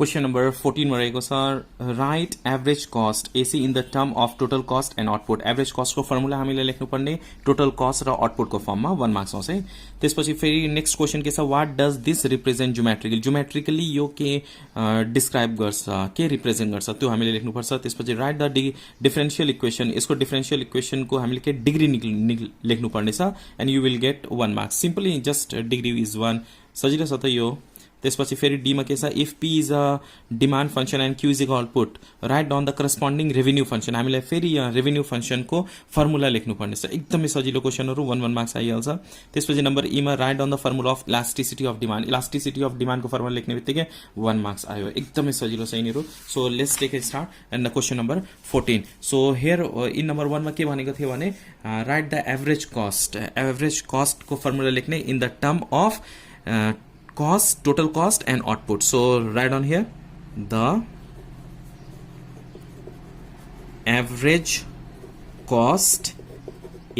Question number 14 मा रहेको छ right average cost AC in the term of total cost and output average कस्टको formula हामीले लेख्नुपर्ने टोटल कस्ट र आउटपुटको फर्ममा 1 मार्क्स आउँछ है। त्यसपछि फेरि नेक्स्ट क्वेसन के छ what does this represent geometrically geometrically यो के डिस्क्राइब गर्छ के रिप्रेजेन्ट गर्छ त्यो हामीले लेख्नुपर्छ। त्यसपछि राइट द डिफरेन्शियल इक्वेसन यसको डिफरेन्शियल इक्वेसनको हामीले के डिग्री लेख्नुपर्ने छ and you will get 1 marks simply just degree is 1 सजिलो छ त यो। त्यसपछि फेरि डीमा के छ if P is a demand function and Q is equal output right down the corresponding revenue function हामीलाई फेरि यहाँ रेभेन्यू फंक्शनको फर्मुला लेख्नुपर्ने छ। एकदमै सजिलो क्वेसनहरू 1 मार्क्स आइहाल्छ। त्यसपछि नम्बर ईमा write down the formula of elasticity of demand elasticity of डिमान्डको फर्मुला लेख्ने बित्तिकै 1 मार्क्स आयो। एकदमै सजिलो छ यिनीहरू। So let's take a start and the question number 14। So here in number 1 मा के भनेको थियो भने राइट द एभरेज कस्टको फर्मुला लेख्ने in the term of cost total cost and output. So write on here the average cost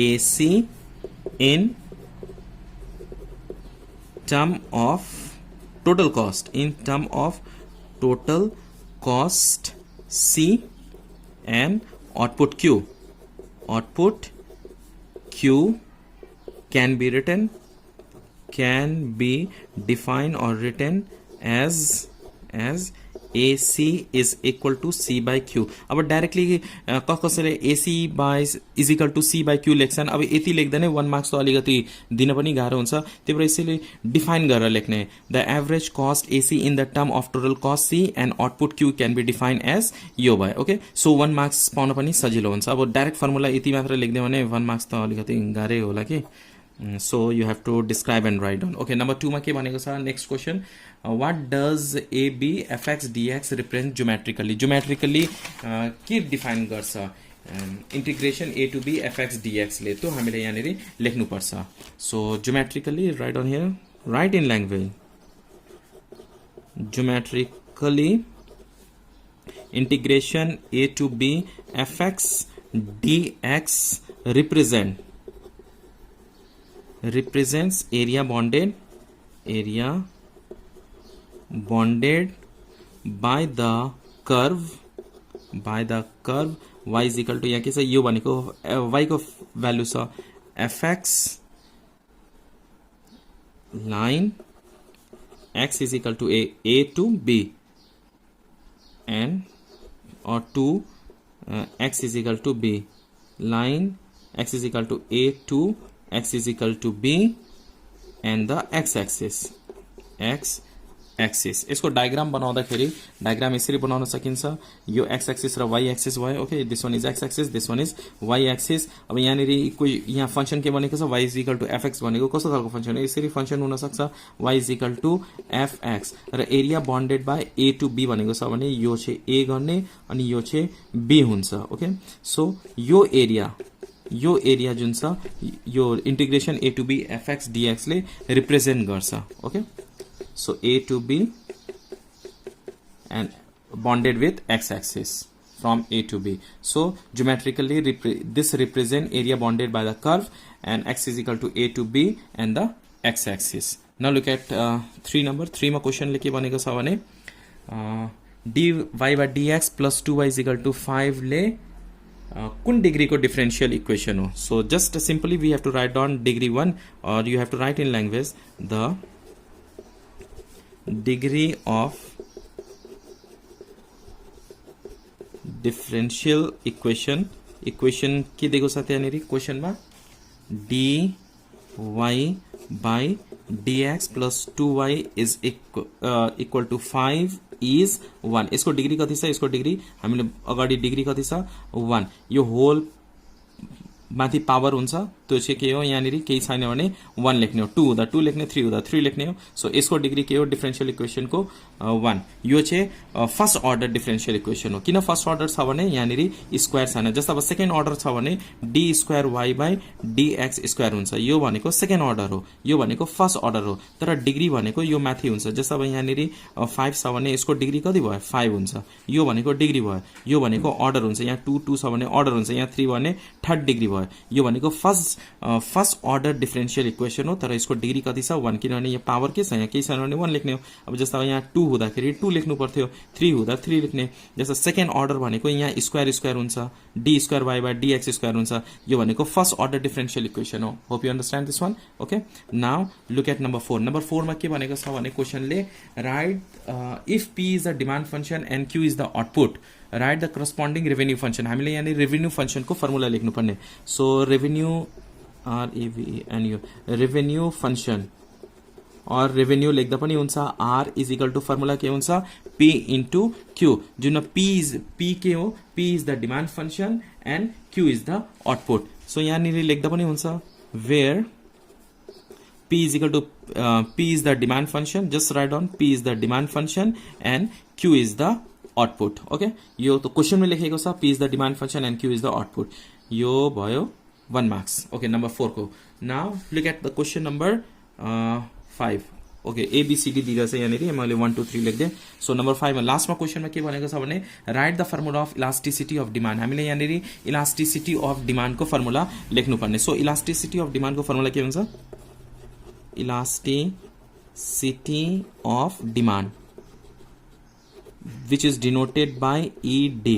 AC in term of total cost in term of total cost C and output Q. Output Q can be defined or written as AC is equal to C by Q. अब directly कसैले AC by is equal to C by Q लेख्छन्। अब यति लेख्दैन 1 marks त अलिकति दिन पनि गाह्रो हुन्छ त्यही भएर यसैले डिफाइन गरेर लेख्ने the average cost AC in the term of total cost C and output Q can be define as यो भयो। ओके सो 1 मार्क्स पाउन पनि सजिलो हुन्छ। अब डाइरेक्ट फर्मुला यति मात्र लेख्दियो भने 1 मार्क्स त अलिकति गाह्रै होला कि। So you have to describe and write down. Okay, number 2 मा के भनेको छ next question what does AB fx dx represent geometrically geometrically के डिफाइन गर्छ integration a to b fx dx ले तो हामीले यहाँनेरि लेख्नु पर्छ। So geometrically write on here write in language geometrically integration a to b fx dx represents area bonded by the curve y is equal to यहाँ के छ यो भनेको y को भ्यालु छ fx line x is equal to a to b and or to x is equal to b line x is equal to a to x is equal to b and the x-axis यसको diagram बनाउँदाखेरि diagram यसरी बनाउन सकिन्छ यो x axis र y axis भयो। Okay this one is x axis this one is y axis. अब यहाँनेरि कोही यहाँ फंक्शन के भनेको छ y is equal to fx भनेको कस्तो खालको फंक्शन हो यसरी फंक्शन हुन सक्छ y is equal to fx र area bounded by a to b भनेको छ भने यो चाहिँ a गर्ने अनि यो चाहिँ b हुन्छ। ओके सो यो एरिया जुन छ यो integration a to b fx dx ले रिप्रेजेन्ट गर्छ। Okay so a to b and bonded with x axis from a to b. So geometrically this represent area bonded by the curve and x is equal to a to b and the x axis. Now look at 3 number 3 मा question ले के भनेको छ भने dy by dx plus 2y is equal to 5 ले कुन degree को differential equation हो। So just simply we have to write down degree 1 और you have to write in language the degree of differential equation के दिएको छ त्यहाँनेरि क्वेशनमा dy by dx plus 2y is equal to 5 is 1 यसको degree कति छ यसको डिग्री हामीले अगाडि डिग्री कति छ 1 यो होल माथि पावर हुन्छ त्यो चाहिँ के हो यहाँनेरि केही छैन भने 1 लेख्ने हो 2 हुँदा 2 लेख्ने 3 हुँदा 3 लेख्ने हो। सो यसको डिग्री के हो डिफरेंशियल इक्वेशन को 1 यो चाहिँ फर्स्ट अर्डर डिफरेंशियल इक्वेशन हो। किन फर्स्ट अर्डर छ भने यहाँनेरि स्क्वायर छैन जस्तो अब सेकेन्ड अर्डर छ भने d square y by dx square हुन्छ यो भनेको सेकेन्ड अर्डर हो यो भनेको फर्स्ट अर्डर हो तर डिग्री भनेको यो माथि हुन्छ जस्तो अब यहाँनेरि 5 छ भने यसको डिग्री कति भयो 5 हुन्छ यो भनेको डिग्री भयो यो भनेको अर्डर हुन्छ यहाँ 2 छ भने अर्डर हुन्छ यहाँ 3 भने थर्ड डिग्री भयो यो भनेको first first order differential equation हो, तर यसको डिग्री कति छ 1, किनभने यहाँ पावर के छ, यहाँ केही छैन भने 1 लेख्ने हो। अब जस्तो यहाँ 2 हुँदाखेरि 2 लेख्नु पर्थ्यो, 3 हुँदा 3 लेख्ने। जस्तो सेकेन्ड अर्डर भनेको यहाँ स्क्वायर स्क्वायर हुन्छ, D square Y by DX square हुन्छ, यो भनेको फर्स्ट अर्डर डिफरेन्शियल इक्वेसन हो। Hope you understand this one. Okay, now look at number 4। Number 4 मा के भनेको छ भने क्वेसनले write if P is the demand function and Q is the output, write the corresponding revenue function. हामीले यहाँ revenue फंक्शनको फर्मुला लेख्नुपर्ने। So revenue RAVENU revenue function और रेभेन्यू लेख्दा पनि हुन्छ R is equal to formula के हुन्छ P इन्टु Q, जुन P के हो, P is the demand function and Q is the output. So यहाँनिर लेख्दा पनि हुन्छ where P is equal to P is the demand function, just write down P is the demand function and Q is the output. Okay, यो तो question में लेखेको छ P is the demand function and Q is the output। यो भयो 1 marks। Okay, number 4 को। Now look at the question number 5। Okay, ABCD दिएको छ यहाँनिर, मैले 1 2 3 लेख्दै। सो नम्बर 5 मा लास्टमा क्वेश्चनमा के भनेको छ भने write the formula of elasticity of demand. हामीले यहाँनिर इलास्टिसिटी अफ डिमान्डको फर्मुला लेख्नुपर्ने। सो इलास्टिसिटी अफ डिमान्डको फर्मुला के हुन्छ, elasticity of demand which is denoted by ED।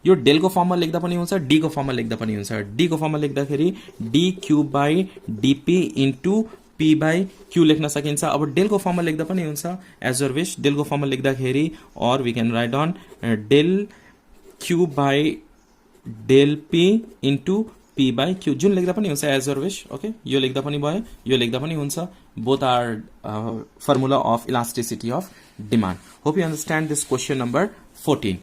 यो डेल को फर्ममा लेख्दा पनि हुन्छ, डी को फर्ममा लेख्दा पनि हुन्छ। डी को फर्ममा लेख्दाखेरि dq by dp into p by q लेख्न सकिन्छ। अब डेल को फर्ममा लेख्दा पनि हुन्छ एज योर विश। डेल को फर्ममा लेख्दाखेरि or we can write down del q by del p into P by Q, जुन लेख्दा पनि हुन्छ एज योर विश। ओके, यो लेख्दा पनि भयो, यो लेख्दा पनि हुन्छ। Both are formula of elasticity of demand. Hope you understand this question number 14।